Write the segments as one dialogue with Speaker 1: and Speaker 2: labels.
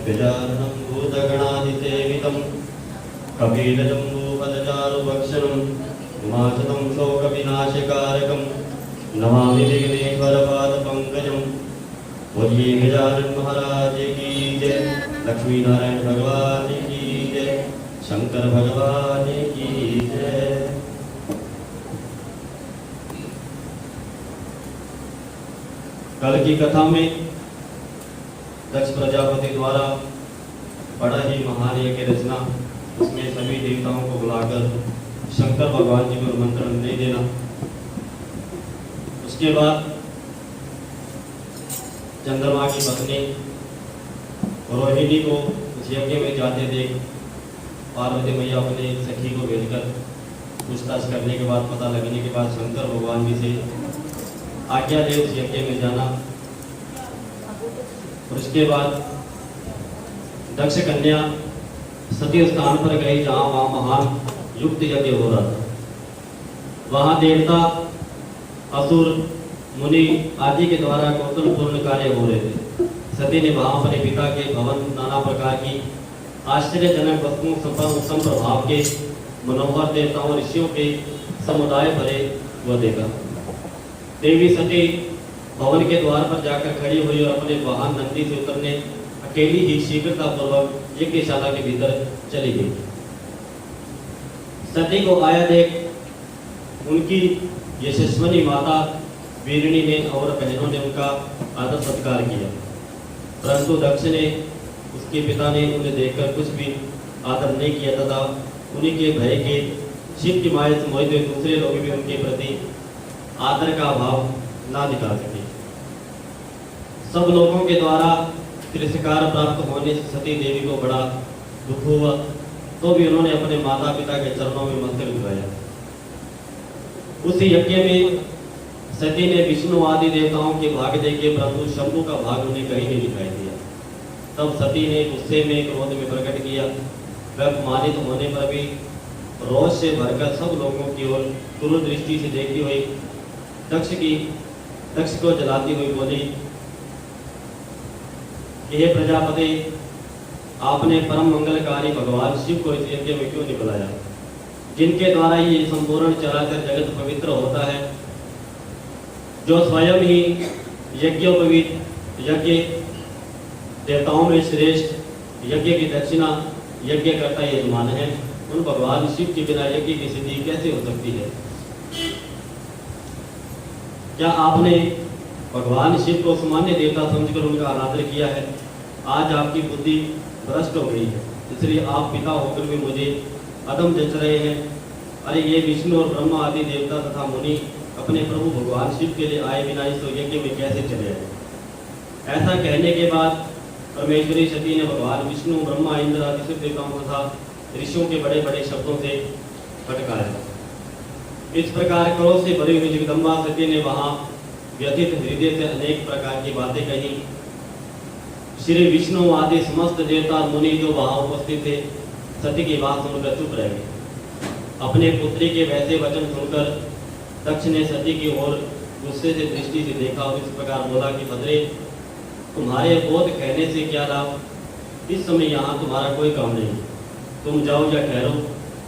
Speaker 1: गजाननं भूतगणाधिसेवितं कपिलजम्बूफलचारुभक्षणं उमासुतं शोकविनाशकारकं नमामि विघ्नेश्वरपादपङ्कजं। बोलिए गजानन महाराज की जय, लक्ष्मी नारायण भगवान की जय, शंकर भगवान की जय। कल की कथा में दक्ष प्रजापति द्वारा बड़ा ही महान यज्ञ रचना, उसमें सभी देवताओं को बुलाकर शंकर भगवान जी को निमंत्रण दे देना। उसके बाद चंद्रमा की पत्नी रोहिणी को उस यज्ञ में जाते देख पार्वती मैया अपने सखी को भेजकर पूछताछ करने के बाद, पता लगने के बाद शंकर भगवान जी से आज्ञा दे उस यज्ञ में जाना। और उसके बाद दक्ष कन्या सती स्थान पर गई जहाँ वहाँ महान युक्त यज्ञ हो रहा था। वहाँ देवता, असुर, मुनि आदि के द्वारा कौतूहलपूर्ण कार्य हो रहे थे। सती ने वहाँ अपने पिता के भवन नाना प्रकार की आश्चर्यजनक वस्तुओं संप्रभाव के मनोहर देवताओं ऋषियों के समुदाय भरे वो देखा। देवी सती भवन के द्वार पर जाकर खड़ी हुई और अपने वाहन नंदी से उतरने अकेली ही शीघ्रता पूर्वक यज्ञशाला के भीतर चली गई। सती को आया देख उनकी यशस्विनी माता वीरिणी ने और बहनों ने उनका आदर सत्कार किया, परंतु दक्ष ने, उसके पिता ने उन्हें देखकर कुछ भी आदर नहीं किया तथा उन्हीं के भय के शिव की माया से मोहित हुए दूसरे लोग भी उनके प्रति आदर का भाव ना दिखा सके। सब लोगों के द्वारा तिरस्कार प्राप्त होने से सती देवी को बड़ा दुख हुआ, तो भी उन्होंने अपने माता पिता के चरणों में मस्तक झुकाया। उस यज्ञ में सती ने विष्णु आदि देवताओं के भाग देखे, परंतु शंभु का भाग उन्हें कहीं नहीं दिखाई दिया। तब सती ने गुस्से में, क्रोध में प्रकट किया। वह अपमानित होने पर भी रोष से भरकर सब लोगों की ओर क्रूर दृष्टि से देखती हुई दक्ष को जलाती हुई बोली, हे प्रजापति, आपने परम मंगलकारी भगवान शिव को इस यज्ञ में क्यों नहीं बुलाया, जिनके द्वारा ये संपूर्ण चराचर जगत पवित्र होता है, जो स्वयं ही यज्ञोपवीत यज्ञ देवताओं में श्रेष्ठ, यज्ञ की दक्षिणा यज्ञ करता यजमान है। उन भगवान शिव के बिना यज्ञ की सिद्धि कैसे हो सकती है? क्या आपने भगवान शिव को सामान्य देवता समझकर उनका अनादर किया है? आज आपकी बुद्धि भ्रष्ट हो गई है, इसलिए आप पिता होकर भी मुझे अधम जच रहे हैं। अरे ये विष्णु और ब्रह्मा आदि देवता तथा मुनि अपने प्रभु भगवान शिव के लिए आए बिना इस यज्ञ में कैसे चले आए? ऐसा कहने के बाद परमेश्वरी सती ने भगवान विष्णु, ब्रह्मा, इंद्र आदि सब देवताओं तथा ऋषियों के बड़े बड़े शब्दों से फटकारा। इस प्रकार क्रोध से भरी हुई जगदम्बा सती ने वहां व्यथित हृदय से अनेक प्रकार की बातें कही। श्री विष्णु आदि समस्त देवता मुनि जो वहां उपस्थित थे, सती की बात सुनकर चुप रह गए। अपने पुत्री के वैसे वचन सुनकर दक्ष ने सती की ओर गुस्से से दृष्टि से देखा और इस प्रकार बोला कि भद्रे, तुम्हारे बोध कहने से क्या लाभ? इस समय यहाँ तुम्हारा कोई काम नहीं, तुम जाओ या ठहरो,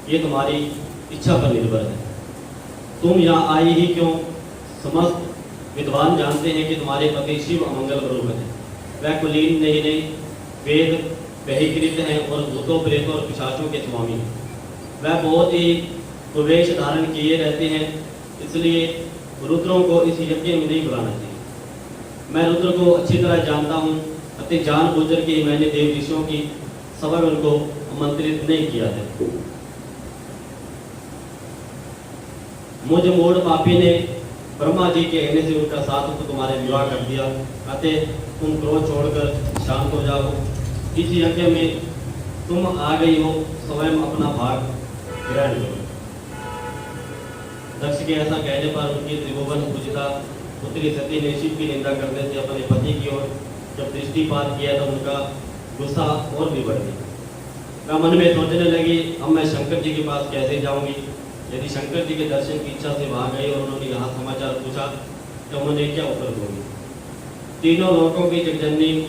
Speaker 1: ये तुम्हारी इच्छा पर निर्भर है। तुम यहाँ आई ही क्यों? समस्त विद्वान जानते हैं कि तुम्हारे पति शिव अमंगल रूप है। वह कुलीन नहीं, वेद बहिकृत हैं और भूतों, प्रेतों और पिशाचों के स्वामी। वह बहुत ही प्रवेश धारण किए रहते हैं, इसलिए रुद्रों को इस यज्ञ में नहीं बुलाना चाहिए। मैं रुद्र को अच्छी तरह जानता हूँ, अति जानबूझकर के मैंने देव ऋषियों की सभा में उनको आमंत्रित नहीं किया है। मुझ मूढ़ पापी ने ब्रह्मा जी के कहने से उनका साथ तो तुम्हारे विवाह कर दिया, अतः तुम क्रोध छोड़कर शांत हो जाओ। इस यज्ञ में तुम आ गई हो, स्वयं अपना भाग ग्रहण करो। दक्ष के ऐसा कहने पर उनकी त्रिभुवन पूजिता पुत्री सती ने शिव की निंदा करने से अपने पति की ओर जब दृष्टिपात किया तो उनका गुस्सा और भी बढ़ गया। वह मन में सोचने लगी, अब मैं शंकर जी के पास कैसे जाऊंगी? यदि शंकर जी के दर्शन की इच्छा से वहां गई और उन्होंने यहाँ समाचार पूछा तो उन्होंने क्या उत्तर दोगी? तीनों लोकों की जगजननी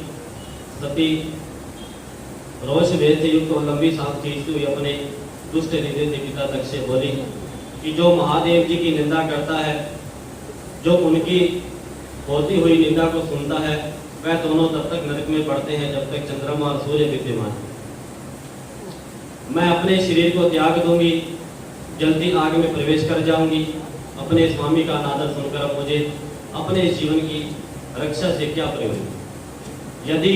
Speaker 1: सती रोष वेद से युक्त और लंबी सांस खींचते हुए अपने दुष्ट हृदय से पिता तक से बोली कि जो महादेव जी की निंदा करता है, जो उनकी होती हुई निंदा को सुनता है, वह दोनों तब तक नरक में पड़ते हैं जब तक चंद्रमा और सूर्य विद्यमान। मैं अपने शरीर को त्याग दूंगी, जल्दी आग में प्रवेश कर जाऊंगी। अपने स्वामी का अनादर सुनकर अब मुझे अपने जीवन की रक्षा से क्या प्रयोजन। यदि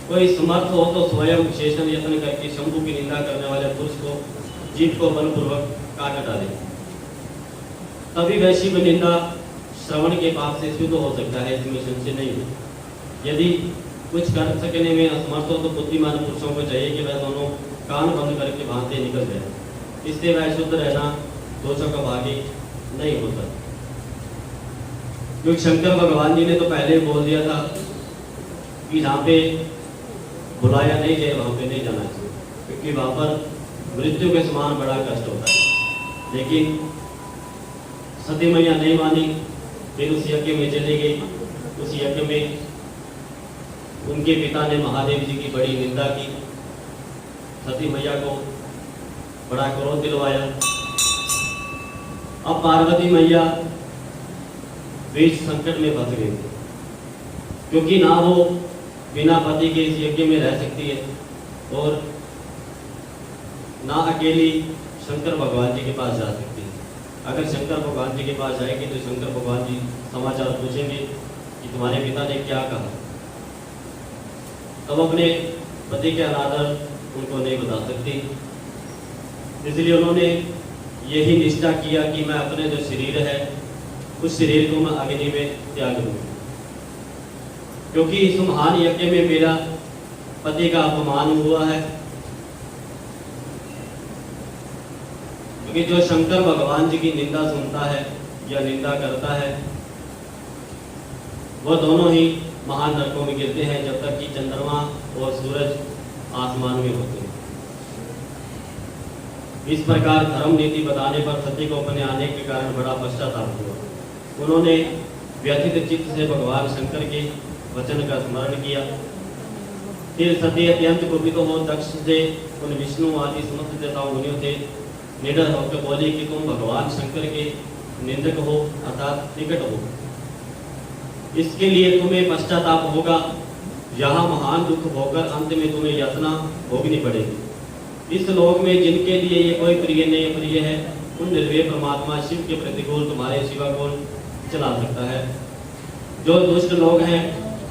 Speaker 1: कोई समर्थ हो तो स्वयं शेषन यत्न करके शंभु की निंदा करने वाले पुरुष को जीभ को बलपूर्वक काट डाले, तभी वह शिव निंदा श्रवण के पाप से शुद्ध हो सकता है, इसमें संशय नहीं है। यदि कुछ कर सकने में असमर्थ हो तो बुद्धिमान पुरुषों को चाहिए कि वह दोनों कान बंद करके वहां से निकल जाए, इससे वह शुद्ध रहना दोषों का भागी नहीं होता। क्योंकि शंकर भगवान जी ने तो पहले बोल दिया था कि जहाँ पे बुलाया नहीं जाए वहां पे नहीं जाना चाहिए, क्योंकि वहां पर मृत्यु के समान बड़ा कष्ट होता है। लेकिन सती मैया नहीं मानी, फिर उस यज्ञ में चली गई। उस यज्ञ में उनके पिता ने महादेव जी की बड़ी निंदा की, सती मैया को बड़ा क्रोध दिलवाया। अब पार्वती मैया बीच संकट में फंस गई, क्योंकि ना वो बिना पति के इस यज्ञ में रह सकती है और ना अकेली शंकर भगवान जी के पास जा सकती है। अगर शंकर भगवान जी के पास जाएगी तो शंकर भगवान जी समाचार पूछेंगे कि तुम्हारे पिता ने क्या कहा। तब अपने पति के अनादर उनको नहीं बता सकती, इसलिए उन्होंने यही निष्ठा किया कि मैं अपने जो शरीर है उस शरीर को मैं अग्नि में त्याग दूंगा, क्योंकि इस महान यज्ञ में मेरा पति का अपमान हुआ है। क्योंकि जो शंकर भगवान जी की निंदा सुनता है या निंदा करता है, वह दोनों ही महान नरकों में गिरते हैं जब तक कि चंद्रमा और सूरज आसमान में होते हैं। इस प्रकार धर्म नीति बताने पर सती को अपने आने के कारण बड़ा पश्चाताप हुआ। उन्होंने व्यथित चित्त से भगवान शंकर के वचन का स्मरण किया। फिर सती अत्यंत कुपित हो दक्ष से उन विष्णु आदि समस्त देवताओं मुनियों से निडर होकर बोली कि तुम भगवान शंकर के निंदक हो, अर्थात निकट हो। इसके लिए तुम्हें पश्चाताप होगा, यहाँ महान दुख होकर अंत में तुम्हें यातना भोगनी पड़ेगी। इस लोक में जिनके लिए ये कोई प्रिय नहीं प्रिय है, उन निर्भय परमात्मा शिव के प्रतिकूल तुम्हारे सिवा कौन चला सकता है। जो दुष्ट लोग हैं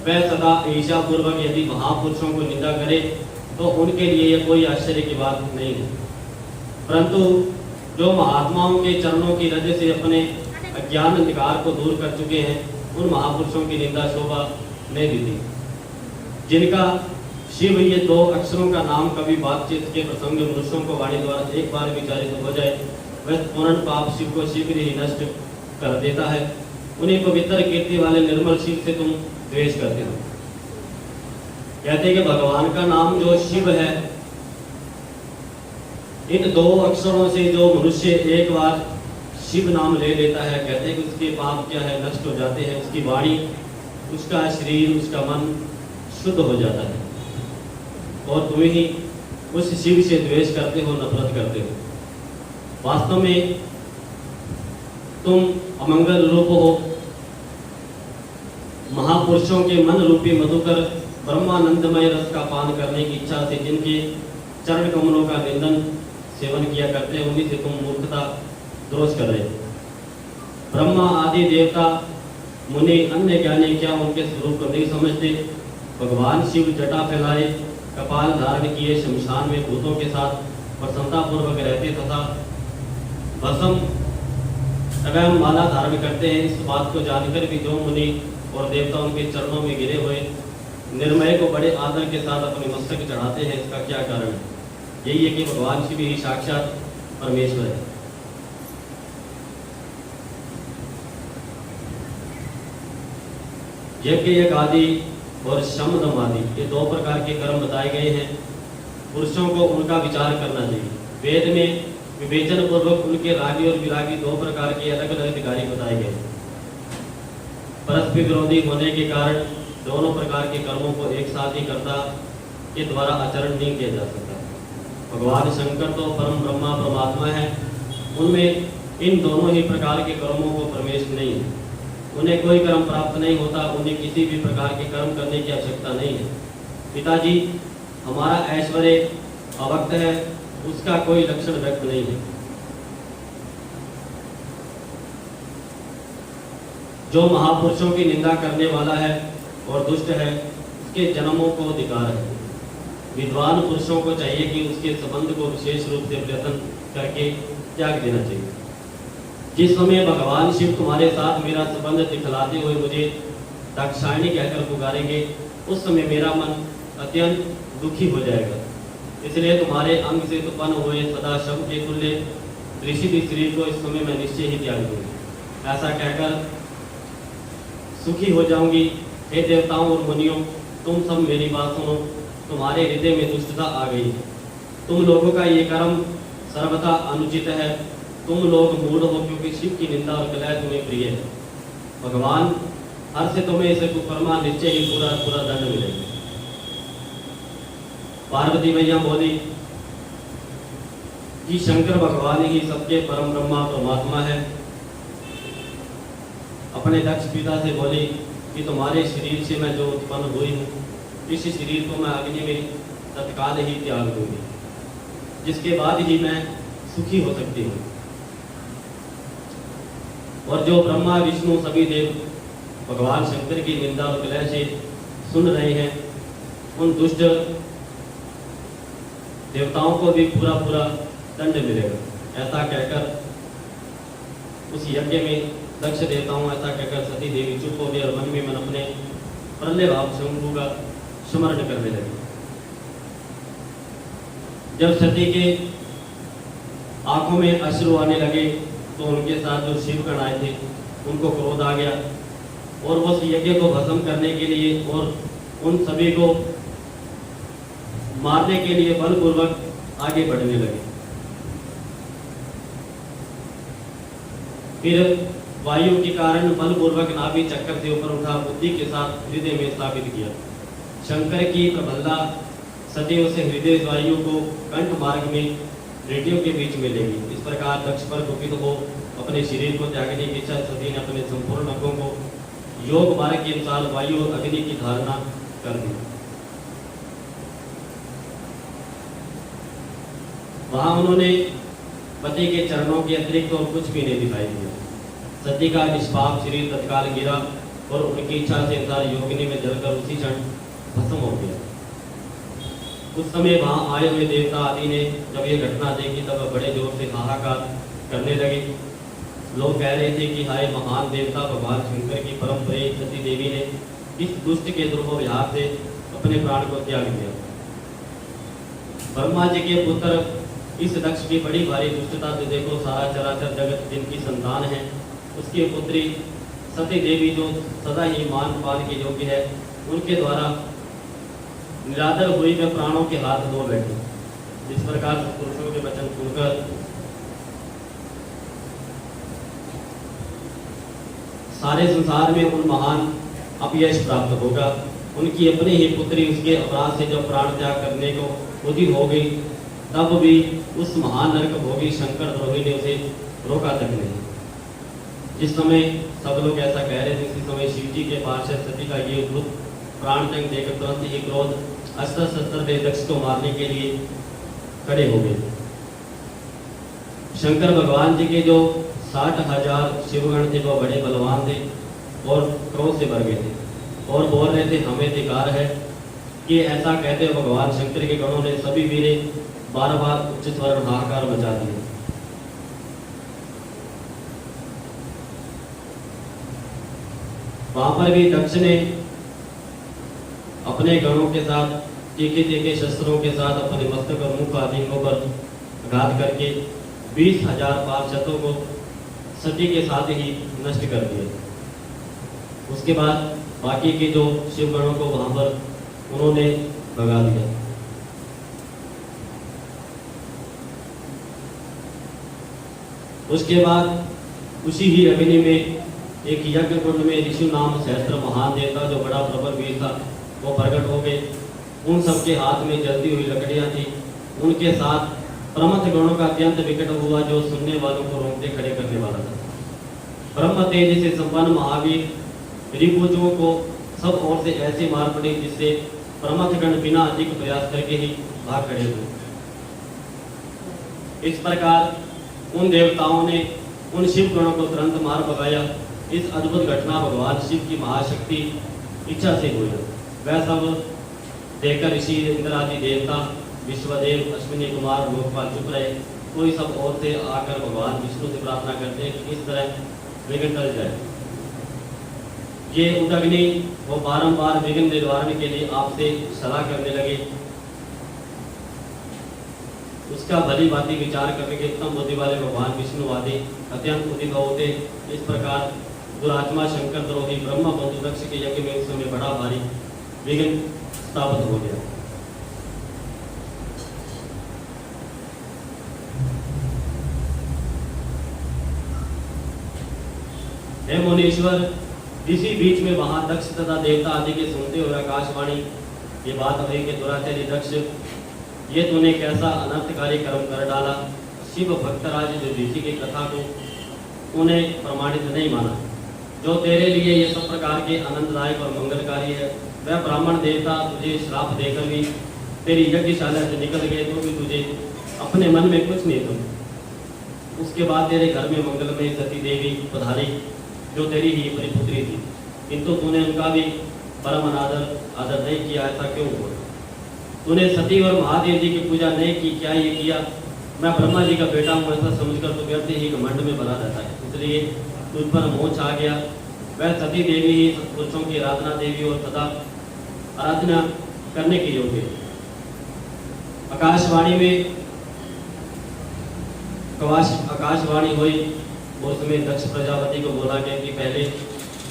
Speaker 1: वह सदा ईर्ष्या पूर्वक यदि महापुरुषों को निंदा करे तो उनके लिए यह कोई आश्चर्य की बात नहीं है, परंतु जो महात्माओं के चरणों की रज से अपने अज्ञान अंधकार को दूर कर चुके हैं, उन महापुरुषों की निंदा शोभा नहीं देती। जिनका शिव ये दो अक्षरों का नाम कभी बातचीत के प्रसंग मनुष्यों को वाणी द्वारा एक बार विचारित हो जाए, वह पूर्ण पाप शिव को शीघ्र ही नष्ट कर देता है। उन्हीं पवित्र कीर्ति वाले निर्मल शिव से तुम द्वेष करते हो। कहते हैं कि भगवान का नाम जो शिव है, इन दो अक्षरों से जो मनुष्य एक बार शिव नाम ले लेता है, कहते हैं कि उसके पाप क्या है नष्ट हो जाते हैं, उसकी वाणी, उसका शरीर, उसका मन शुद्ध हो जाता है। और तुम ही उस शिव से द्वेष करते हो, नफरत करते हो। वास्तव में तुम अमंगल रूप हो। महापुरुषों के मन रूपी मधुकर ब्रह्मानंदमय रस का पान करने की इच्छा से जिनके चरण कमलों का निंदन सेवन किया करते हैं, उन्हीं से तुम मूर्खता दोष कर रहे हो। ब्रह्मा आदि देवता मुनि अन्य ज्ञानी क्या उनके स्वरूप को नहीं समझते। भगवान शिव जटा फैलाए, कपाल धारण किए, शमशान में भूतों के साथ प्रसन्नता पूर्वक रहते तथा भस्म एवं माला धारण करते हैं। इस बात को जानकर भी जो मुनि और देवता उनके चरणों में गिरे हुए निर्मय को बड़े आदर के साथ अपने मस्तक चढ़ाते हैं, इसका क्या कारण है? यही है कि भगवान शिव ही साक्षात परमेश्वर है। यज्ञ आदि और शमदम आदि ये दो प्रकार के कर्म बताए गए हैं। पुरुषों को उनका विचार करना चाहिए। वेद में विवेचन पूर्वक उनके रागी और विरागी दो प्रकार के अलग अलग अधिकारी बताए गए। परस्पर विरोधी होने के कारण दोनों प्रकार के कर्मों को एक साथ ही करता के द्वारा आचरण नहीं किया जा सकता। भगवान शंकर तो परम ब्रह्मा परमात्मा है, उनमें इन दोनों ही प्रकार के कर्मों को प्रवेश नहीं है। उन्हें कोई कर्म प्राप्त नहीं होता, उन्हें किसी भी प्रकार के कर्म करने की आवश्यकता नहीं है। पिताजी, हमारा ऐश्वर्य अवक्त है, उसका कोई लक्षण व्यक्त नहीं है। जो महापुरुषों की निंदा करने वाला है और दुष्ट है, उसके जन्मों को अधिकार है। विद्वान पुरुषों को चाहिए कि उसके संबंध को विशेष रूप से प्रयत्न करके त्याग देना चाहिए। जिस समय भगवान शिव तुम्हारे साथ मेरा संबंध दिखलाते हुए मुझे दाक्षायणी कहकर पुकारेंगे, उस समय मेरा मन अत्यंत दुखी हो जाएगा। इसलिए तुम्हारे अंग से उत्पन्न हुए सदा शव के तुल्य ऋषि शरीर को इस समय मैं निश्चय ही त्याग दूंगी। ऐसा कहकर सुखी हो जाऊंगी। हे देवताओं और मुनियों, तुम सब मेरी बात सुनो। तुम्हारे हृदय में दुष्टता आ गई है। तुम लोगों का ये कर्म सर्वथा अनुचित है। तुम लोग मूढ़ हो, क्योंकि शिव की निंदा और कलह तुम्हें प्रिय है। भगवान हर से तुम्हें इसे कुकर्मा निश्चय ही पूरा पूरा दंड मिलेगा। पार्वती मैया बोली कि शंकर भगवान ही सबके परम ब्रह्मा परमात्मा है। अपने दक्ष पिता से बोली कि तुम्हारे शरीर से मैं जो उत्पन्न हुई हूँ, इस शरीर को मैं अग्नि में तत्काल ही त्याग दूंगी, जिसके बाद ही मैं सुखी हो सकती हूँ। और जो ब्रह्मा विष्णु सभी देव भगवान शंकर की निंदा और कलह से सुन रहे हैं, उन दुष्ट देवताओं को भी पूरा पूरा दंड मिलेगा। ऐसा कहकर उस यज्ञ में दक्ष देवताओं ऐसा कहकर सती देवी चुप हो गई और मन में मन अपने प्रलय भाव शंभु का स्मरण करने लगी। जब सती के आंखों में अश्रु आने लगे तो उनके साथ जो शिवगण आए थे उनको क्रोध आ गया और उस यज्ञ को भस्म करने के लिए और उन सभी को मारने के लिए बलपूर्वक आगे बढ़ने लगे। फिर वायु के कारण बलपूर्वक नाभि चक्कर से ऊपर उठा, बुद्धि के साथ हृदय में स्थापित किया। शंकर की प्रबलता सती उसे हृदय वायु को कंठ मार्ग में रेडियो के बीच में ले गई। इस प्रकार दक्ष पर कुपित हो अपने शरीर को त्यागने की इच्छा सती ने अपने संपूर्ण अंगों को योग मार्ग के अनुसार वायु और अग्नि की धारणा कर दी। वहां उन्होंने पति के चरणों के अतिरिक्त और कुछ भी नहीं दिखाई दिया। सती का निष्पाप शरीर तत्काल गिरा और उनकी इच्छा से अनुसार योगिनी में जलकर उसी क्षण भस्म हो गया। उस समय वहां आए हुए देवता आदि ने जब ये घटना देखी तब बड़े जोर से हाहाकार करने लगे। लोग कह रहे थे कि हाय महान देवता भगवान शंकर की परम प्रिय सती देवी ने इस दुष्ट के दुर्व्यवहार से अपने प्राण को त्याग दिया। ब्रह्मा जी के पुत्र इस दक्ष की बड़ी भारी दुष्टता से देखो सारा चराचर जगत जिनकी संतान है, उसकी पुत्री सती देवी जो सदा ही मान पान के योग्य है, उनके द्वारा निरादर हुई वे प्राणों के हाथ धो बैठे। जिस प्रकार पुरुषों के वचन सुनकर सारे संसार में उन महान अपयश प्राप्त होगा, उनकी अपनी ही पुत्री उसके अपराध से जब प्राण त्याग करने को उदित हो गई, तब भी उस महान नरक भोगी शंकर द्रोही ने उसे रोका तक नहीं। जिस समय सब लोग ऐसा कह रहे थे, उसी समय शिव जी के पार्षद सती का ये अद्भुत प्राण त्याग देखकर तुरंत ही क्रोध अस्त्र शस्त्र दक्ष को मारने के लिए खड़े हो गए। शंकर भगवान जी के जो 60,000 शिवगण थे वो बड़े बलवान थे और क्रोध से भर गए थे और बोल रहे थे हमें अधिकार है कि ऐसा कहते हुए भगवान शंकर के गणों ने सभी वीरे बार बार उच्च स्वर हाहाकार मचा दिए। वहां पर भी दक्ष ने अपने गणों के साथ तीखे तीखे शस्त्रों के साथ अपने मस्तक और मुख आदियों पर घात करके 20,000 पार्षदों को सती के साथ ही नष्ट कर दिया। उसके बाद बाकी के जो शिवगणों को वहां पर उन्होंने भगा दिया। उसके बाद उसी ही अग्नि में एक यज्ञ कुंड में ऋषि नाम सहस्त्र महान देवता जो बड़ा प्रबल वीर था वो प्रकट हो गए उन सबके हाथ में जलती हुई लकड़ियां थी। उनके साथ प्रमथ गणों का अत्यंत विकट हुआ, जो सुनने वालों को रोंगटे खड़े करने वाला था। ब्रह्म तेज से संपन्न महावीर रिपुजों को सब ओर से ऐसी मार पड़ी जिससे प्रमथ गण बिना अधिक प्रयास करके ही भाग खड़े हुए। इस प्रकार उन देवताओं ने उन शिव गणों को तुरंत मार भगाया। इस अद्भुत घटना भगवान शिव की महाशक्ति इच्छा से हुई। वह सब देखकर ऋषि इंद्र आदि देवता, विश्वदेव, अश्विनी कुमार, लोकपाल चुप रहे। कोई सब ओर से आकर भगवान विष्णु से प्रार्थना करते हैं कि इस तरह विघ्न टल जाए। ये उदग्नि वो बारंबार विघ्न निवारण के लिए आपसे सलाह करने लगे। उसका भली भांति विचार करने के उत्तम बुद्धि वाले भगवान विष्णुवादी अत्यंत उदित होते। इस प्रकार दुरात्मा शंकर द्रोही ब्रह्मा बंधु दक्ष के यज्ञ में उस समय बड़ा भारी विघ्न स्थापित हो गया। हे मुनीश्वर, इसी बीच में वहां दक्ष तथा देवता आदि के सुनते हुए आकाशवाणी ये बात हुई कि दुराचारी दक्ष, ये तूने कैसा अनर्थकारी कर्म कर डाला। शिव भक्तराज दधीचि की कथा को तूने प्रमाणित नहीं माना। जो तेरे लिए ये सब प्रकार के आनंददायक और मंगलकारी है, वह ब्राह्मण देवता तुझे श्राप देकर भी तेरी यज्ञशाला से निकल गए तो भी तुझे अपने मन में कुछ नहीं तुम। उसके बाद तेरे घर में मंगलमय सती देवी पधारी, जो तेरी ही परिपुत्री थी, किंतु तूने उनका भी परम आदर नहीं किया। ऐसा क्यों हुआ? तूने सती और महादेव जी की पूजा नहीं की। क्या ये किया? मैं ब्रह्मा जी का बेटा हूँ ऐसा समझकर तो व्यर्थ ही घमंड में भरा रहता है, इसलिए तुझ पर मोह छा गया। वह सती देवी ही पुरुषों की आराधना देवी और सदा आराधना करने के योग्य है। आकाशवाणी हुई और उसमें दक्ष प्रजापति को बोला गया कि पहले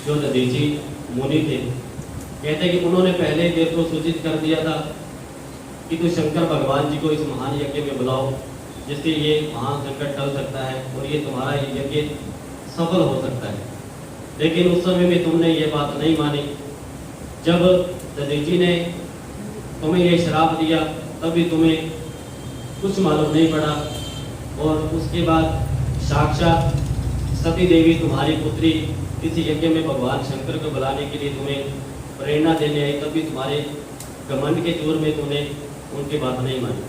Speaker 1: जो दधीचि मुनि थे, कहते कि उन्होंने पहले देव को सूचित कर दिया था कि तू शंकर भगवान जी को इस महान यज्ञ में बुलाओ, जिससे ये महान संकट टल सकता है और ये तुम्हारा यज्ञ सफल हो सकता है। लेकिन उस समय में तुमने ये बात नहीं मानी। जब दधीचि ने तुम्हें ये श्राप दिया तब भी तुम्हें कुछ मालूम नहीं पड़ा, और उसके बाद साक्षात सती देवी तुम्हारी पुत्री इस यज्ञ में भगवान शंकर को बुलाने के लिए तुम्हें प्रेरणा देने आई, तब भी तुम्हारे घमंड के जोर में तुमने उनकी बात नहीं मानी।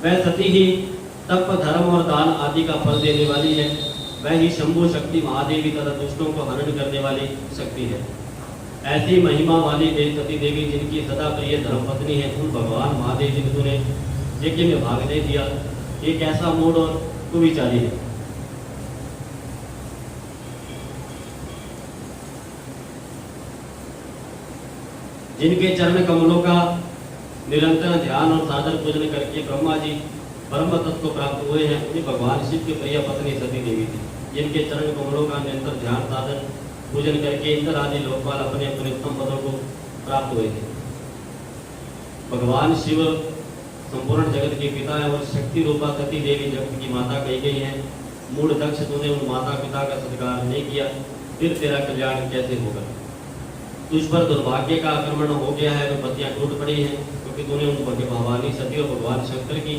Speaker 1: वह सती ही तप, धर्म और दान आदि का फल देने वाली है। वह ही शंभु शक्ति महादेवी तथा दुष्टों को हरण करने वाली शक्ति है। ऐसी महिमा वाली सती देवी जिनकी सदा प्रिय धर्मपत्नी है, उन भगवान महादेव जी ने तूने यज्ञ में भाग नहीं दिया। ये कैसा मूड और कुविचारी है। जिनके चरण कमलों का निरंतर ध्यान और सादर पूजन करके ब्रह्मा जी ब्रह्म तत्व को प्राप्त हुए हैं, उन्हीं भगवान शिव की प्रिय पत्नी सती देवी थी। जिनके चरण कमलों का निरंतर ध्यान साधन पूजन करके इंद्र आदि लोकपाल अपने अपने उत्तम पदों को प्राप्त हुए थे। भगवान शिव संपूर्ण जगत के पिता है और शक्ति रूपा सती देवी जगत की माता कही गई है। मूढ़ दक्ष, तूने उन माता पिता का सत्कार नहीं किया, फिर तेरा कल्याण कैसे होगा? तुझ पर दुर्भाग्य का आक्रमण हो गया है, वह पतियां टूट पड़ी हैं, क्योंकि तूने उन भगवानी सती और भगवान शंकर की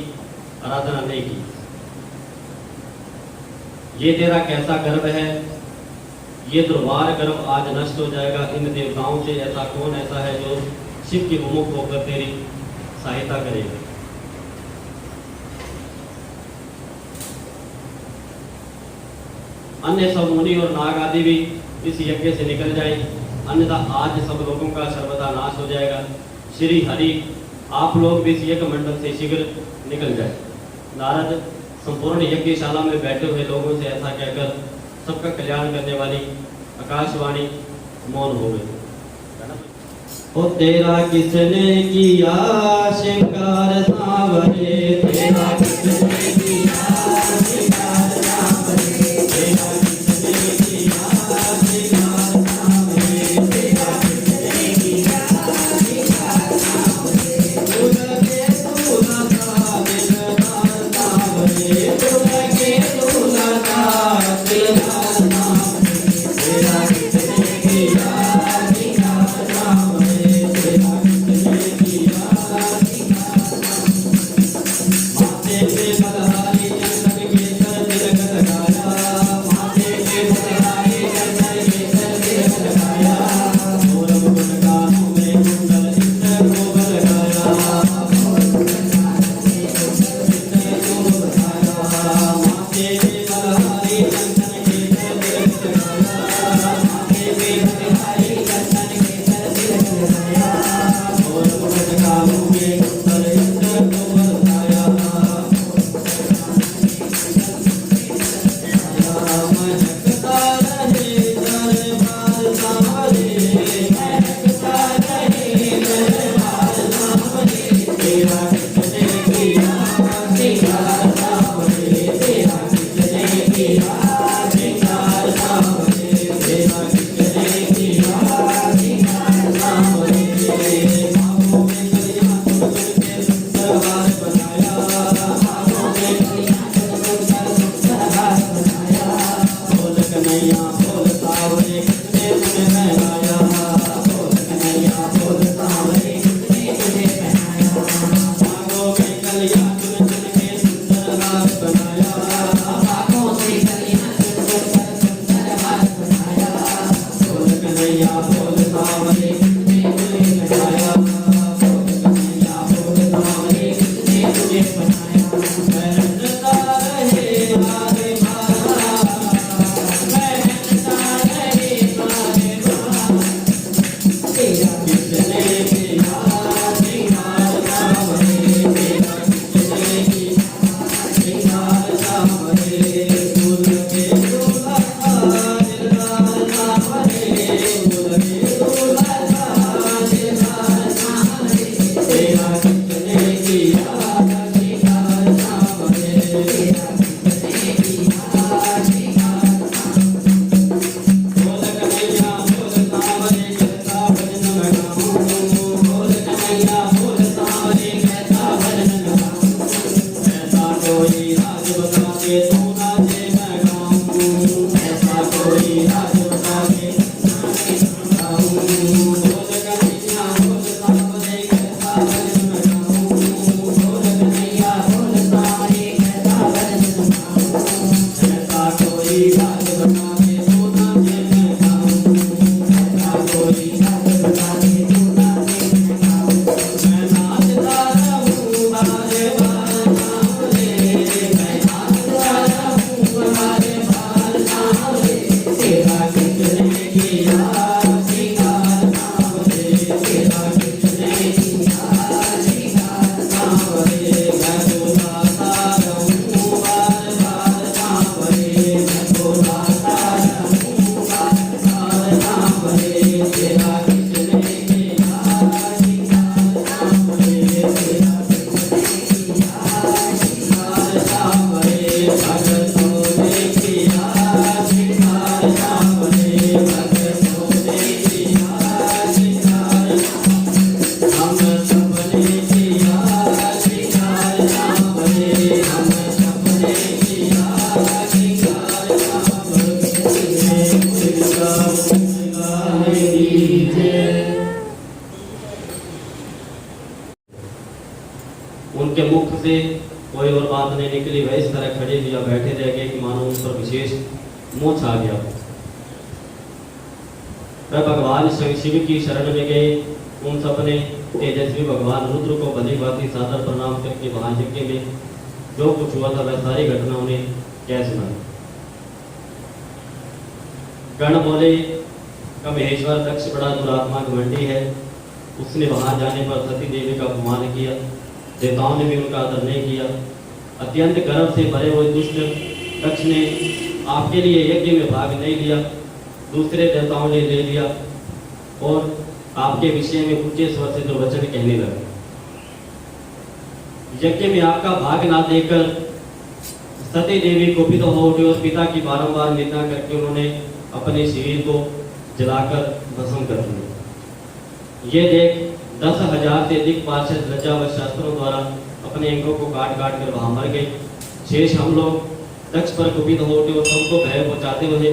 Speaker 1: आराधना नहीं की। ये तेरा कैसा गर्व है? ये दुर्वार गर्व आज नष्ट हो जाएगा। इन देवताओं से ऐसा कौन ऐसा है जो शिव के विमुख होकर तेरी सहायता करेगा? अन्य सब मुनि और नाग आदि भी इस यज्ञ से निकल जाए, अन्यथा आज सब लोगों का सर्वदा नाश हो जाएगा। श्री हरि, आप लोग भी इस यज्ञ मंडल से शीघ्र निकल जाए। नारद संपूर्ण यज्ञशाला में बैठे हुए लोगों से ऐसा कहकर सबका कल्याण करने वाली आकाशवाणी मौन हो गई। ओ तेरा किसने किया शिकार सांवरे, तेरा किसने किया शिकार सांवरे, तेरा किसने किया शिकार सांवरे, तेरा किसने किया शिकार सांवरे, तुझे तूना था दिलदार सांवरे, तुझे तूना था दिलदार सांवरे, तेरा किसने किया शिकार उनके मुख से कोई और बात नहीं निकली, वह इस तरह खड़े या बैठे रह गए कि मानो उन पर विशेष मोह छा गया। वह भगवान शिव की शरण में गए। उन सब ने तेजस्वी भगवान रुद्र को भली भांति सादर प्रणाम करके महायज्ञ में जो कुछ हुआ था वह सारी घटना उन्हें कह सुनाई। गण बोले, का महेश्वर दक्ष बड़ा दुरात्मा घमंडी है, उसने वहां जाने पर सती देवी का अपमान किया, देवताओं ने भी उनका आदर नहीं किया। अत्यंत गर्व से भरे हुए दुष्ट दक्ष ने आपके लिए यज्ञ में भाग नहीं लिया, दूसरे देवताओं ने ले लिया और आपके विषय में ऊंचे स्वर से जो वचन कहने लगे। यज्ञ में आपका भाग ना देकर सती देवी कुपित हो उठी और पिता की बारंबार निंदा करके उन्होंने अपने शरीर को जलाकर भस्म कर दिया। ये देख 10,000 से अधिक पार्षद लज्जा व शास्त्रों द्वारा अपने अंगों को काट काट कर वहां मर गए। शेष हम लोग दक्ष पर कुपित हो उठे और सबको भय पहुंचाते हुए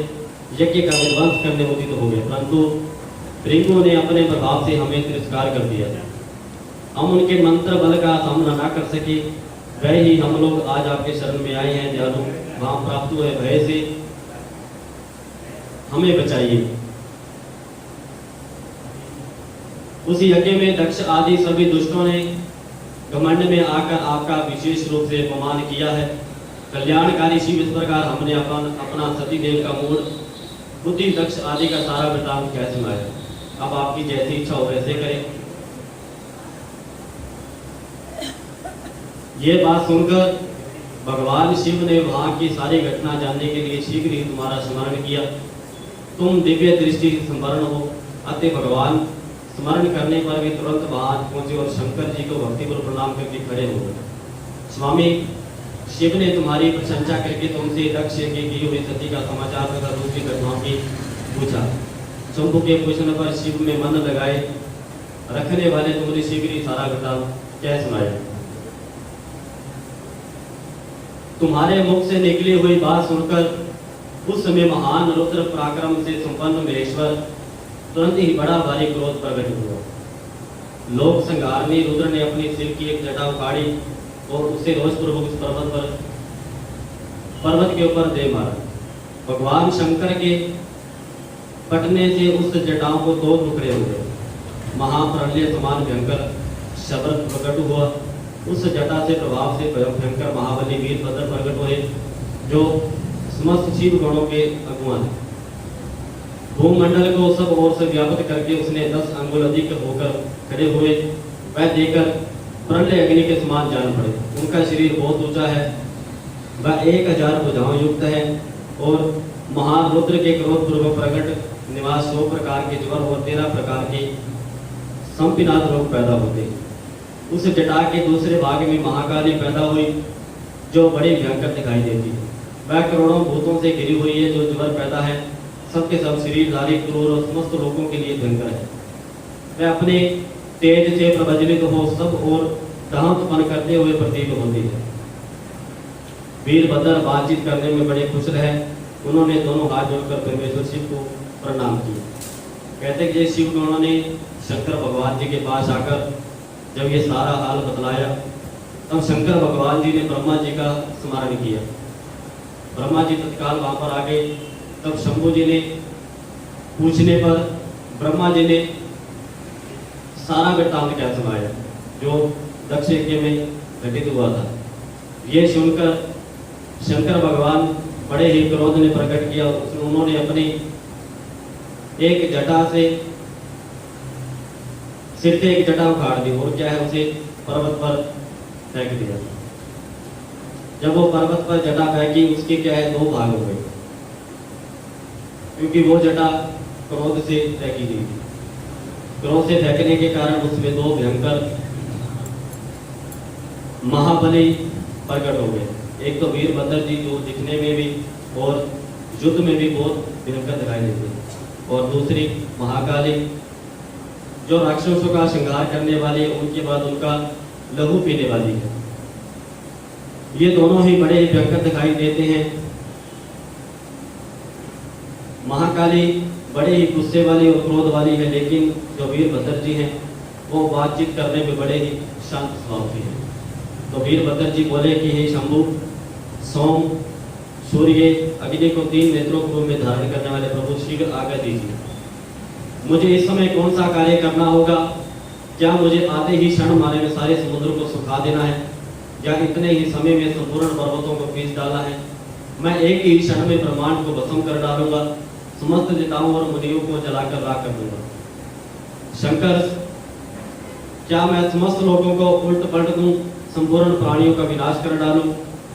Speaker 1: यज्ञ का विध्वंस करने उदित हो गए, परंतु रिंगू ने अपने प्रभाव से हमें तिरस्कार कर दिया। हम उनके मंत्र बल का सामना ना कर सके, वह ही हम लोग आज आपके शरण में आए हैं। दयालु वहां प्राप्त हुए भय से हमें बचाइए। उस यज्ञ में दक्ष आदि सभी दुष्टों ने घमंड में आकर आपका विशेष रूप से अपमान किया है। कल्याणकारी शिव इस प्रकार हमने अपना सती देव का मूल बुद्धि दक्ष आदि का सारा वृतांत कह सुनाया। अब आपकी जैसी इच्छा हो वैसे करें। ये बात सुनकर भगवान शिव ने वहां की सारी घटना जानने के लिए शीघ्र ही तुम्हारा स्मरण किया। तुम दिव्य दृष्टि संपन्न हो, अतः भगवान स्मरण करने पर भी तुरंत वहां पहुंचे और शंकर जी को भक्तिपूर्वक प्रणाम करके खड़े हो गए। स्वामी, शिव ने तुम्हारी प्रशंसा करके तुमसे दक्ष की हुई सती का समाचार तथा दूसरी घटनाओं की पूछा। शंभु के पूछने पर शिव में मन लगाए रखने वाले तुमने शीघ्र ही सारा घटना कह सुनाया। तुम्हारे मुख से निकली हुई बात सुनकर उस समय महान रुद्र पराक्रम से संपन्न महेश्वर तुरंत ही बड़ा भारी क्रोध प्रकट हुआ। लोक संहार में रुद्र ने अपनी सिर की एक जटा उखाड़ी और उसे रोषपूर्वक उस पर्वत के ऊपर दे मारा। भगवान शंकर के पटने से उस जटाओं को दो टुकड़े हो गए। महाप्रलय समान भयंकर शब्द प्रकट हुआ। उस जटा से प्रभाव से भयंकर महाबली वीरभद्र प्रकट हुए, जो समस्त शिव गणों के अगुआ हैं। भूमंडल को सब ओर से व्याप्त करके उसने 10 अंगुल अधिक होकर खड़े हुए। वह देखकर प्रलय अग्नि के समान जान पड़े। उनका शरीर बहुत ऊंचा है, वह 1000 भुजाओं युक्त है और महान रुद्र के क्रोध पूर्वक प्रकट निवास 100 प्रकार के ज्वर और 13 प्रकार के संपिनाद रोग पैदा होते। उस जटा के दूसरे भाग में महाकाली पैदा हुई, जो बड़ी भयंकर दिखाई देती है। वह करोड़ों भूतों से घिरी हुई है, जो ज्वर पैदा है सबके सब शरीरधारी क्रूर और समस्त लोगों के लिए भयंकर है। वह अपने तेज से प्रज्वलित हो सब और दहंतपन करते हुए प्रतीत होती है। वीरभद्र बातचीत करने में बड़े खुश रहे। उन्होंने दोनों हाथ जोड़कर परमेश्वर शिव को प्रणाम किया। कहते कि शिव गणों ने शंकर भगवान जी के पास आकर जब ये सारा हाल बतलाया, तब शंकर भगवान जी ने ब्रह्मा जी का स्मरण किया। ब्रह्मा जी तत्काल वहां पर आ गए। तब शंभु जी ने पूछने पर ब्रह्मा जी ने सारा वृत्तांत क्या सुनाया, जो दक्ष यज्ञ में घटित हुआ था। ये सुनकर शंकर भगवान बड़े ही क्रोध ने प्रकट किया। उन्होंने अपनी एक जटा से सिर से एक जटा उखाड़ दी और क्या है उसे पर्वत पर फेंक दिया। जब वो पर्वत पर जटा फेंकी, उसके क्या है 2 भाग हो गए, क्योंकि वो जटा क्रोध से फेंकी गई थी। क्रोध से फेंकने के कारण उसमें 2 भयंकर महाबली प्रकट हो गए। एक तो वीरभद्र जी, जो दिखने में भी और युद्ध में भी बहुत भयंकर दिखाई देते हैं, और दूसरी महाकाली, जो राक्षसों का श्रृंगार करने वाली, उनके बाद उनका लहू पीने वाली है। ये दोनों ही बड़े भयंकर दिखाई देते हैं। महाकाली बड़े ही गुस्से वाली और क्रोध वाली है, लेकिन जो वीरभद्र जी हैं वो बातचीत करने में बड़े ही शांत स्वभाव के हैं। तो वीरभद्र जी बोले कि हे शंभु, सोम, सूर्य, अग्नि को 3 नेत्रों के रूप में धारण करने वाले प्रभु, शीघ्र आज्ञा दीजिए। मुझे इस समय कौन सा कार्य करना होगा? क्या मुझे आते ही क्षण मारे में सारे समुद्र को सुखा देना है, या इतने ही समय में संपूर्ण पर्वतों को पीस डालना है? मैं एक ही क्षण में ब्रह्मांड को भस्म कर डालूंगा, समस्त देवताओं और मुनियों को जलाकर राख कर दूंगा। शंकर, क्या मैं समस्त लोगों को उल्ट पलट दूं, संपूर्ण प्राणियों का विनाश कर डालूं?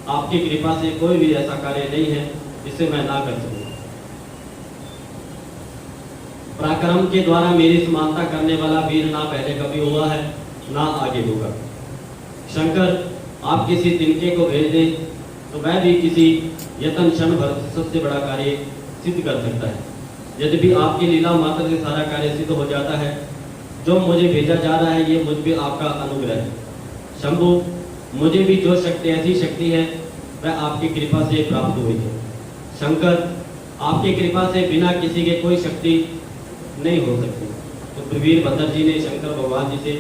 Speaker 1: आपकी कृपा से कोई भी ऐसा कार्य नहीं है जिसे मैं ना कर सकूं। पराक्रम के द्वारा मेरी समानता करने वाला वीर ना पहले कभी हुआ है, ना आगे होगा। शंकर, आप किसी तिनके को भेज दें तो वह भी किसी यत्न क्षण भर सबसे बड़ा कार्य सिद्ध कर सकता है। यद्यपि आपकी लीला मात्र से सारा कार्य सिद्ध हो जाता है, जो मुझे भेजा जा रहा है ये मुझ पे आपका अनुग्रह है। शंभु, मुझे भी जो शक्ति, ऐसी शक्ति है वह आपकी कृपा से प्राप्त हुई है। शंकर, आपकी कृपा से बिना किसी के कोई शक्ति नहीं हो सकती। तो वीरभद्र जी ने शंकर भगवान जी से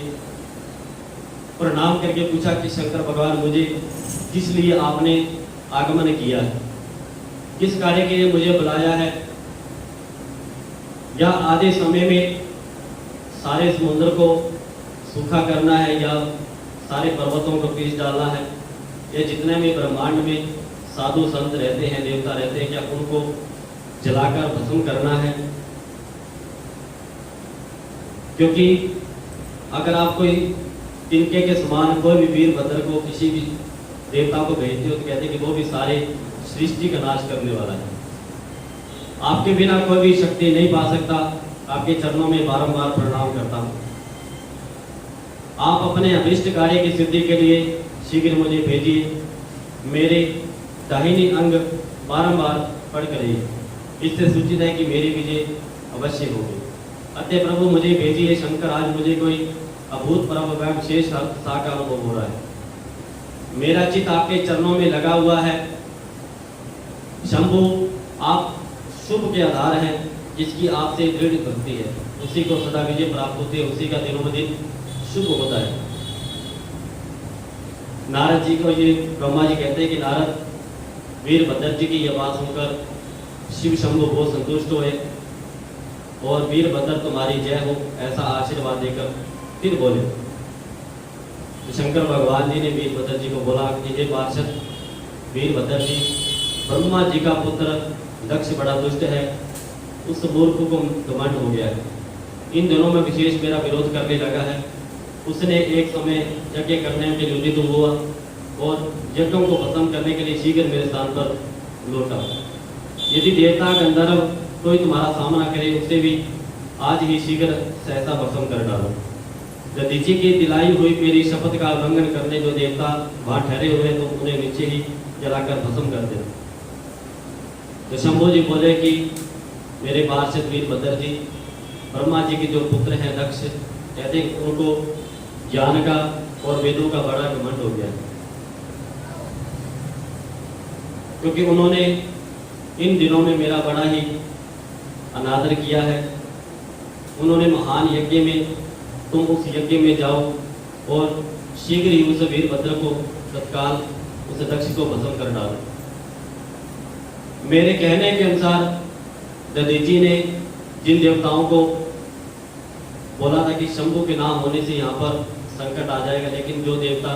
Speaker 1: प्रणाम करके पूछा कि शंकर भगवान, मुझे किस लिए आपने आगमन किया है, किस कार्य के लिए मुझे बुलाया है? या आधे समय में सारे समुद्र को सूखा करना है, या सारे पर्वतों को पीस डालना है, या जितने भी ब्रह्मांड में साधु संत रहते हैं, देवता रहते हैं, क्या उनको जलाकर भस्म करना है? क्योंकि अगर आप कोई तिनके के समान कोई भी वीरभद्र को, किसी भी देवता को भेजते हो तो कहते कि वो भी सारे सृष्टि का नाश करने वाला है। आपके बिना कोई भी शक्ति नहीं पा सकता। आपके चरणों में बारंबार प्रणाम करता हूँ। आप अपने अभिष्ट कार्य की सिद्धि के लिए शीघ्र मुझे भेजिए। मेरे दाहिनी अंग बारंबार पढ़ करिए, इससे सूचित है कि मेरी विजय अवश्य होगी। अतः प्रभु मुझे भेजिए। शंकर, आज मुझे कोई अभूतपूर्व व विशेष उत्साह का अनुभव हो रहा है। मेरा चित्त आपके चरणों में लगा हुआ है। शंभु, आप शुभ के आधार हैं, जिसकी आपसे दृढ़ भक्ति है उसी को सदा विजय प्राप्त होती है, उसी का दिनों दिन शुभ होता है। नारद जी को ये ब्रह्मा जी कहते हैं कि नारद, वीरभद्र जी की यह बात सुनकर शिव शंभु बहुत संतुष्ट हुए और वीरभद्र तुम्हारी जय हो ऐसा आशीर्वाद देकर फिर बोले। तो शंकर भगवान जी ने वीरभद्र जी को बोला कि हे पार्षद वीरभद्र जी, ब्रह्मा जी का पुत्र दक्ष बड़ा दुष्ट है, उस मूर्ख को घमंड हो गया है। इन दिनों में विशेष मेरा विरोध करने लगा है। उसने एक समय यज्ञ करने के लिए उद्यत हुआ और यज्ञों को खत्म करने के लिए शीघ्र मेरे स्थान पर लौटा। यदि देवता गंधर्व कोई तुम्हारा सामना करे, उससे भी आज ही शीघ्र सहसा भस्म कर डालो। दधीची की दिलाई हुई मेरी शपथ का उल्लंघन करने जो देवता वहां ठहरे हुए तो उन्हें नीचे ही जलाकर भस्म कर देना। तो शंभु जी बोले कि मेरे पार्षद वीरभद्र जी, ब्रह्मा जी के जो पुत्र हैं दक्ष, कहते उनको ज्ञान का और वेदों का बड़ा घमंड हो गया, क्योंकि उन्होंने इन दिनों में मेरा बड़ा ही अनादर किया है। उन्होंने महान यज्ञ में, तुम उस यज्ञ में जाओ और शीघ्र ही उस वीरभद्र को तत्काल उस दक्ष को भस्म कर डालो। मेरे कहने के अनुसार दधीची ने जिन देवताओं को बोला था कि शंभु के नाम होने से यहाँ पर संकट आ जाएगा, लेकिन जो देवता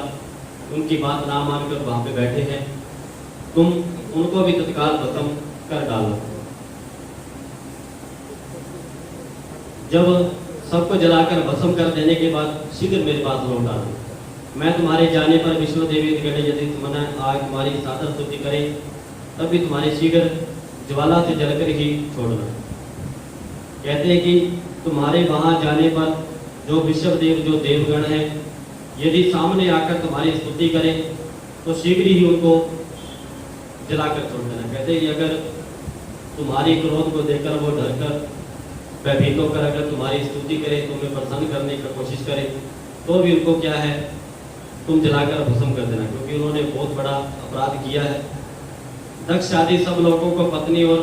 Speaker 1: उनकी बात ना मानकर वहां पे बैठे हैं, तुम उनको भी तत्काल भस्म कर डालो। जब सबको जलाकर भस्म कर देने के बाद शीघ्र मेरे पास लौट आना। मैं तुम्हारे जाने पर विष्णु देवी यदि तुमने आज तुम्हारी सादर स्तुति करें, तब भी तुम्हारे शीघ्र ज्वाला से जलकर ही छोड़ना। कहते हैं कि तुम्हारे वहां जाने पर जो विश्वदेव, जो देवगण हैं, यदि सामने आकर तुम्हारी स्तुति करें तो शीघ्र ही उनको जलाकर छोड़ देना। कहते हैं कि अगर तुम्हारी क्रोध को देखकर वो डरकर भयभीत होकर अगर तुम्हारी स्तुति करें, तुम्हें प्रसन्न करने की कोशिश करें, तो भी उनको क्या है, तुम जलाकर भस्म कर देना, क्योंकि उन्होंने बहुत बड़ा अपराध किया है। दक्ष आदि सब लोगों को पत्नी और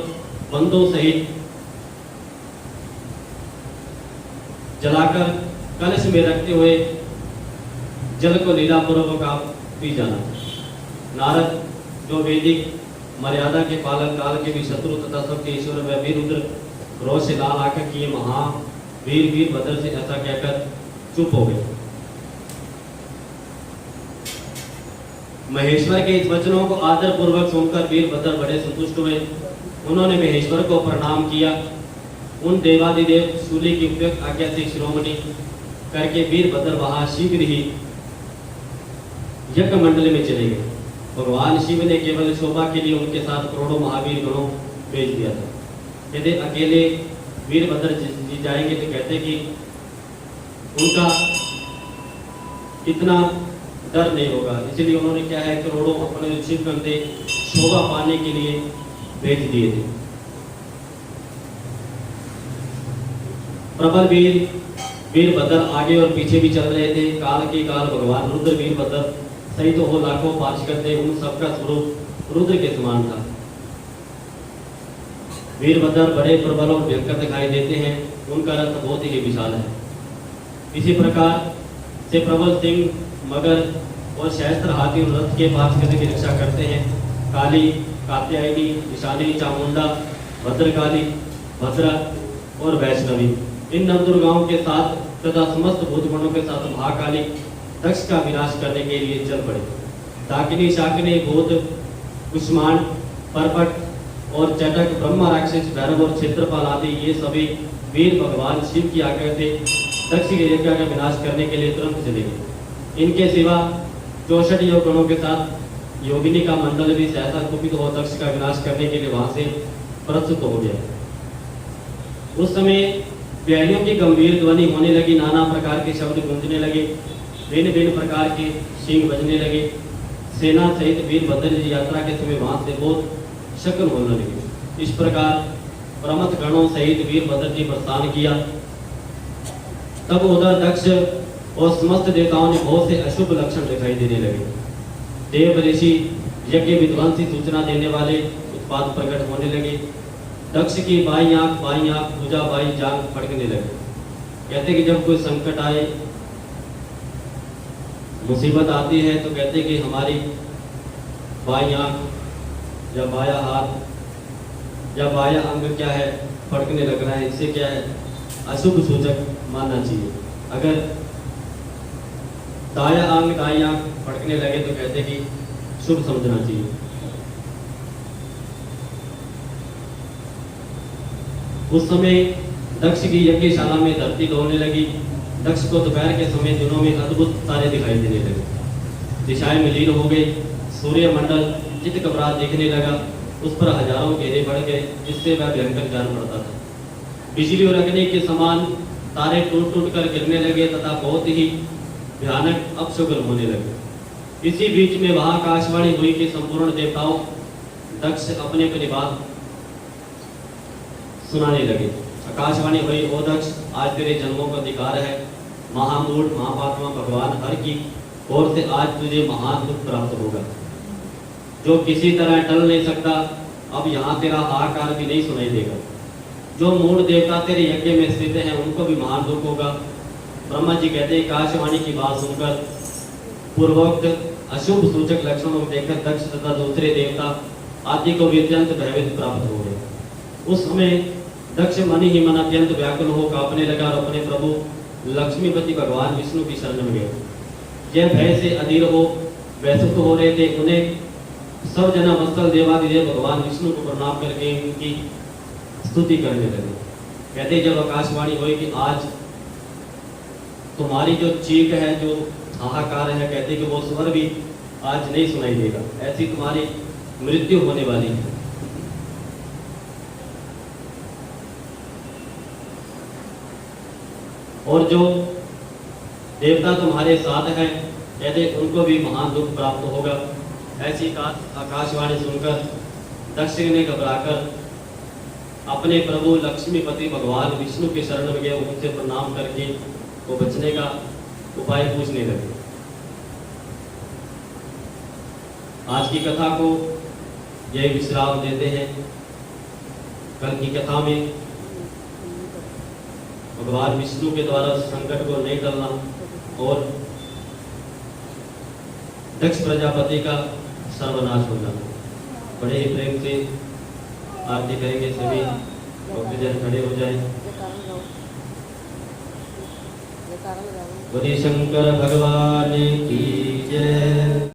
Speaker 1: बंधु सहित जलाकर कलश में रखते हुए जल को लीलापूर्वक आप पी जाना। नारद जो वैदिक मर्यादा के पालक, काल के भी शत्रु तथा सबके ईश्वर व वीररुद्र क्रोध से लाल आकर किए महावीर वीरभद्र से ऐसा कहकर चुप हो गए। महेश्वर के इस वचनों को आदर पूर्वक सुनकर वीरभद्र बड़े संतुष्ट हुए। उन्होंने महेश्वर को प्रणाम किया। उन देवादिदेव शूली की उपयुक्त आज्ञा से शिरोमणि करके वीरभद्र वहां शीघ्र ही यज्ञ मंडल में चले गए। भगवान शिव ने केवल शोभा के लिए उनके साथ करोड़ों महावीर गणों भेज दिया था। यदि अकेले वीरभद्र जी जाएंगे तो कहते कि उनका इतना डर नहीं होगा, इसलिए उन्होंने क्या है करोड़ों अपने शिव कंधे शोभा पाने के लिए भेज दिए थे। प्रबल वीरभद्र आगे और पीछे भी चल रहे थे। काल के काल भगवान रुद्र वीरभद्र सहित हो लाखों पार्षद थे। उन सबका स्वरूप रुद्र के समान था। वीरभद्र बड़े प्रबल और भयंकर दिखाई देते हैं। उनका रथ बहुत ही विशाल है। इसी प्रकार से प्रबल सिंह, मगर और सहस्त्र हाथी और रथ के पार्षद की रक्षा करते हैं। काली, कात्यायनी, ईशानी, चामुंडा, भद्रकाली, भद्रा और वैष्णवी इन नवदुर्गाओं के साथ तथा समस्त भूतगणों के साथ महाकाली दक्ष का विनाश करने के लिए चल पड़े। डाकिनी, शाकिनी, भूत, कुष्मांड, परपट और चटक, ब्रह्मा, राक्षस, भैरव और क्षेत्रपाल आदि ये सभी वीर भगवान शिव की आज्ञा से दक्ष के यज्ञ का विनाश करने के लिए तुरंत चले गए। इनके सिवा 64 योगगणों के साथ योगिनी का मंडल भी सहसा कुपित हो दक्ष का विनाश करने के लिए वहां से प्रस्तुत हो गया। उस समय प्यारियों की गंभीर ध्वनि होने लगी, नाना प्रकार के शब्द गूंजने लगे, भिन्न भिन्न प्रकार के सींग बजने लगे। सेना सहित वीरभद्र जी यात्रा के समय वहां से बहुत शक्ल होने लगे। इस प्रकार प्रमथ गणों सहित वीरभद्र जी प्रस्थान किया। तब उधर दक्ष और समस्त देवताओं ने बहुत से अशुभ लक्षण दिखाई देने लगे। देव ऋषि यज्ञ विध्वंसी सूचना देने वाले उत्पाद प्रकट होने लगे। दक्ष की बाई आंख, भुजा, बाई जांघ फड़कने लगे। कहते कि जब कोई संकट आए, मुसीबत आती है तो कहते कि हमारी बाई आंख या बाया हाथ या बाया अंग क्या है फड़कने लग रहा है, इससे क्या है अशुभ सूचक मानना चाहिए। अगर दाया अंग, दाई आंख फड़कने लगे तो कहते कि शुभ समझना चाहिए। उस समय दक्ष की यज्ञशाला में धरती डोलने लगी। दक्ष को दोपहर के समय दिनों में अद्भुत तारे दिखाई देने लगे। दिशाएं में लीन हो गई। सूर्य मंडल चित घबरा देखने लगा। उस पर हजारों घेरे बढ़ गए, जिससे वह भयंकर जान पड़ता था। बिजली और अग्नि के समान तारे टूट टूट कर गिरने लगे तथा बहुत ही भयानक अपशकुन होने लगे। इसी बीच में वहां आकाशवाणी हुई कि संपूर्ण देवताओं दक्ष अपने को बात सुनाने लगे। आकाशवाणी हुई, ओ दक्ष, आज तेरे जन्मों का अधिकार है। महामूढ़, महापात्मा भगवान हर की ओर से आज तुझे महान दुख प्राप्त होगा, जो किसी तरह टल नहीं सकता। अब यहाँ तेरा हाहाकार भी नहीं सुनाई देगा। जो मूढ़ देवता तेरे यज्ञ में स्थित हैं, उनको भी महान दुख होगा। ब्रह्मा जी कहते हैं, आकाशवाणी की बात सुनकर पूर्वोक्त अशुभ सूचक लक्षणों को देखकर दक्ष तथा दूसरे देवता आदि को भी अत्यंत भयभीत प्राप्त हो गए। उस समय दक्ष मन ही मन अत्यंत व्याकुल हो कांपने लगा और अपने प्रभु लक्ष्मीपति भगवान विष्णु की शरण में गए। यह भय से अधीर हो व्यथित हो रहे थे। उन्हें सब जना वत्सल देवादिदेव भगवान विष्णु को प्रणाम करके उनकी स्तुति करने लगे। कहते जब आकाशवाणी हुई कि आज तुम्हारी जो चीख है, जो हाहाकार है, कहते कि वो स्वर भी आज नहीं सुनाई देगा, ऐसी तुम्हारी मृत्यु होने वाली है। और जो देवता तुम्हारे साथ हैं, कहते उनको भी महान दुख प्राप्त होगा। ऐसी आकाशवाणी सुनकर दक्ष ने घबराकर अपने प्रभु लक्ष्मीपति भगवान विष्णु के शरण में गए। उनसे प्रणाम करके वो बचने का उपाय पूछने लगे। आज की कथा को यही विश्राम देते हैं। कल की कथा में भगवान विष्णु के द्वारा संकट को नहीं टलना और दक्ष प्रजापति का सर्वनाश हो जाना। बड़े ही प्रेम से आरती करेंगे, सभी भक्तजन खड़े हो जाए। बोले शंकर भगवान की जय।